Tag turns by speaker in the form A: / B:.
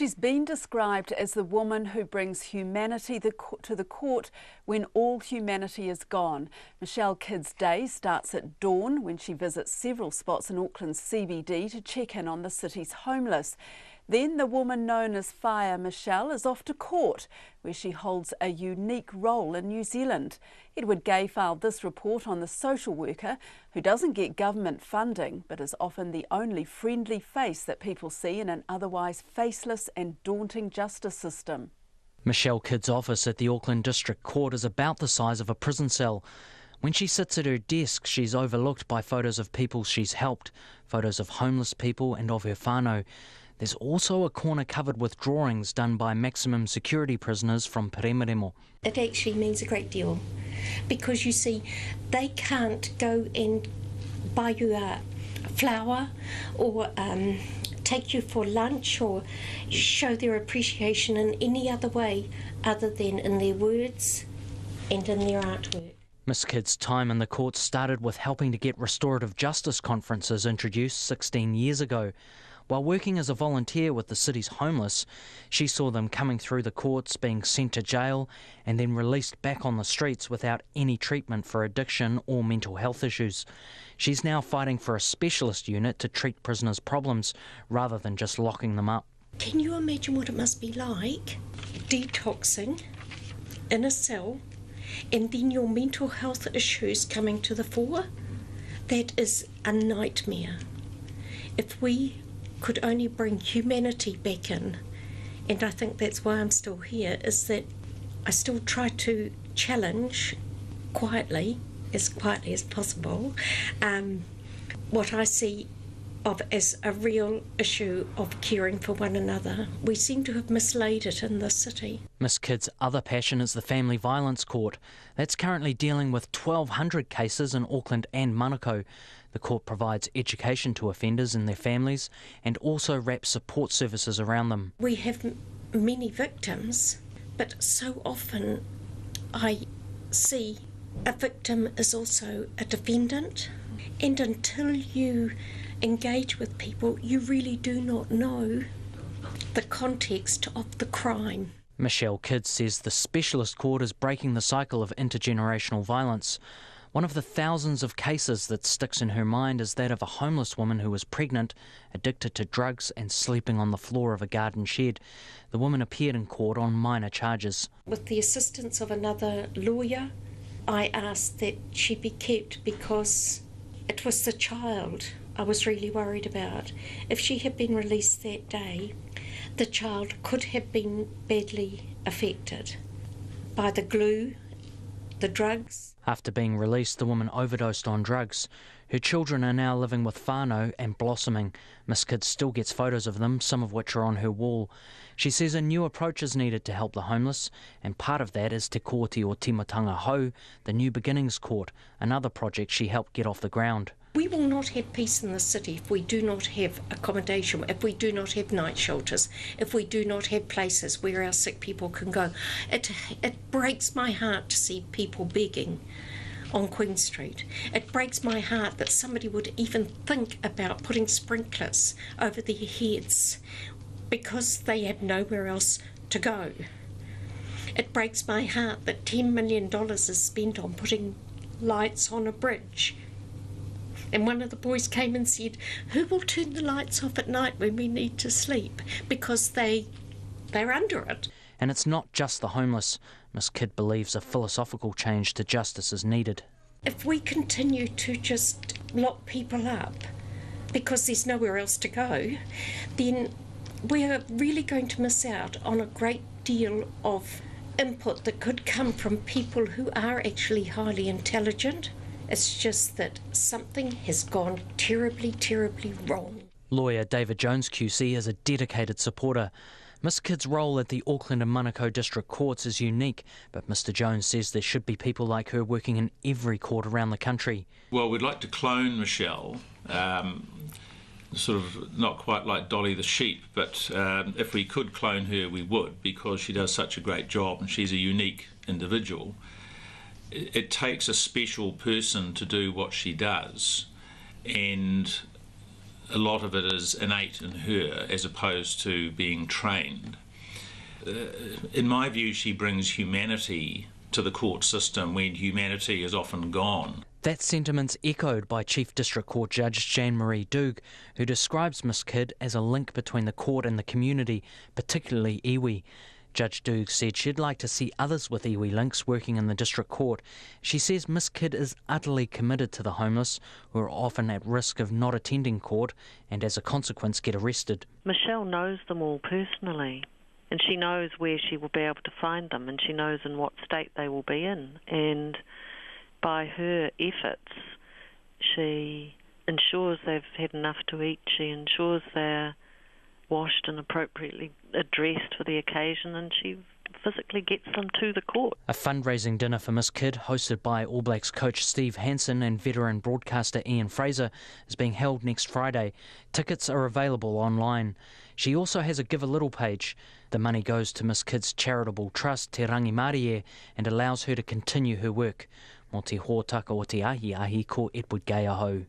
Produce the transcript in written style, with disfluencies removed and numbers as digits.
A: She's been described as the woman who brings humanity to the court when all humanity is gone. Michelle Kidd's day starts at dawn when she visits several spots in Auckland's CBD to check in on the city's homeless. Then the woman known as Fire Michelle is off to court, where she holds a unique role in New Zealand. Edward Gay filed this report on the social worker who doesn't get government funding but is often the only friendly face that people see in an otherwise faceless and daunting justice system.
B: Michelle Kidd's office at the Auckland District Court is about the size of a prison cell. When she sits at her desk, she's overlooked by photos of people she's helped, photos of homeless people and of her whānau. There's also a corner covered with drawings done by maximum security prisoners from Peremiremo.
C: It actually means a great deal because, you see, they can't go and buy you a flower or take you for lunch or show their appreciation in any other way other than in their words and in their artwork.
B: Miss Kidd's time in the court started with helping to get restorative justice conferences introduced 16 years ago. While working as a volunteer with the city's homeless, she saw them coming through the courts, being sent to jail and then released back on the streets without any treatment for addiction or mental health issues. She's now fighting for a specialist unit to treat prisoners' problems rather than just locking them up.
C: Can you imagine what it must be like detoxing in a cell and then your mental health issues coming to the fore? That is a nightmare. If we could only bring humanity back in, and I think that's why I'm still here, is that I still try to challenge quietly as possible, what I see of as a real issue of caring for one another. We seem to have mislaid it in this city.
B: Miss Kidd's other passion is the Family Violence Court. That's currently dealing with 1,200 cases in Auckland and Manukau. The court provides education to offenders and their families and also wraps support services around them.
C: We have many victims, but so often I see a victim is also a defendant, and until you engage with people, you really do not know the context of the crime.
B: Michelle Kidd says the specialist court is breaking the cycle of intergenerational violence. One of the thousands of cases that sticks in her mind is that of a homeless woman who was pregnant, addicted to drugs and sleeping on the floor of a garden shed. The woman appeared in court on minor charges.
C: With the assistance of another lawyer, I asked that she be kept because it was the child I was really worried about. If she had been released that day, the child could have been badly affected by the glue, the drugs.
B: After being released, the woman overdosed on drugs. Her children are now living with whānau and blossoming. Miss Kidd still gets photos of them, some of which are on her wall. She says a new approach is needed to help the homeless, and part of that is Te Kōti o Timatanga Hau, the New Beginnings Court, another project she helped get off the ground.
C: We will not have peace in the city if we do not have accommodation, if we do not have night shelters, if we do not have places where our sick people can go. It breaks my heart to see people begging on Queen Street. It breaks my heart that somebody would even think about putting sprinklers over their heads because they have nowhere else to go. It breaks my heart that $10 million is spent on putting lights on a bridge. And one of the boys came and said, who will turn the lights off at night when we need to sleep? Because they're under it.
B: And it's not just the homeless. Miss Kidd believes a philosophical change to justice is needed.
C: If we continue to just lock people up because there's nowhere else to go, then we're really going to miss out on a great deal of input that could come from people who are actually highly intelligent. It's just that something has gone terribly, terribly wrong.
B: Lawyer David Jones QC is a dedicated supporter. Miss Kidd's role at the Auckland and Manukau District Courts is unique, but Mr Jones says there should be people like her working in every court around the country.
D: Well, we'd like to clone Michelle, sort of not quite like Dolly the sheep, but if we could clone her, we would, because she does such a great job and she's a unique individual. It takes a special person to do what she does, and a lot of it is innate in her as opposed to being trained. In my view, she brings humanity to the court system when humanity is often gone.
B: That sentiment's echoed by Chief District Court Judge Jane-Marie Doog, who describes Miss Kidd as a link between the court and the community, particularly iwi. Judge Doog said she'd like to see others with iwi links working in the District Court. She says Miss Kidd is utterly committed to the homeless, who are often at risk of not attending court and as a consequence get arrested.
E: Michelle knows them all personally, and she knows where she will be able to find them, and she knows in what state they will be in. And by her efforts, she ensures they've had enough to eat, she ensures they're washed and appropriately dressed for the occasion, and she physically gets them to the court.
B: A fundraising dinner for Miss Kidd, hosted by All Blacks coach Steve Hansen and veteran broadcaster Ian Fraser, is being held next Friday. Tickets are available online. She also has a Give a Little page. The money goes to Miss Kidd's charitable trust, Te Rangi Marie, and allows her to continue her work. Mō te hōtaka o te ahi ko Edward Gay ahau.